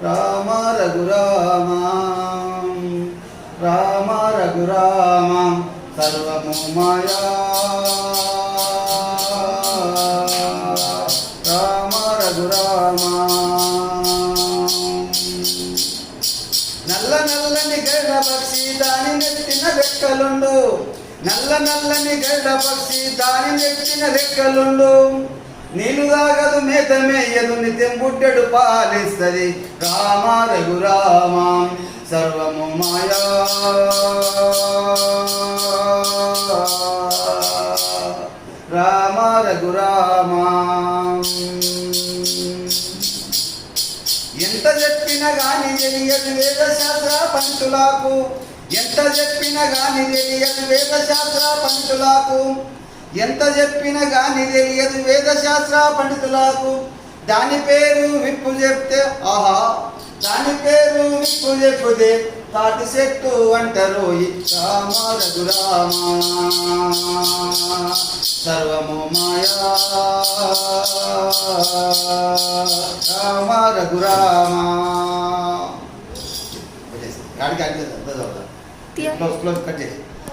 రామ రఘురామ రామ రఘురామ సర్వము మాయా రామ రఘురామ. నల్ల నల్లని గరుడ పక్షి దాని నెత్తిన రెక్కలుండు, నల్ల నల్లని గరుడ పక్షి దాని నెత్తిన రెక్కలుండు. నీళ్ళు తాగదు మేత మేయదు నిత్యం బుడ్డెడు పాలిస్తుంది. రామ రఘురామ సర్వము మాయా రామ రఘురామ. ఎంత చెప్పినా గాని తెలియదు వేదశాస్త్ర పంతులకు, ఎంత చెప్పినా గాని తెలియదు వేదశాస్త్ర పంతులకు, ఎంత చెప్పినా గాని తెలియదు వేదశాస్త్ర పండితులకు. దాని పేరు విప్పు చెప్తే ఆహా, దాని పేరు విప్పు చెప్పుదే తాటి చెట్టు అంటారు. రామ రఘురామ సర్వము మాయా రామ రఘురామ. కట్ చేసి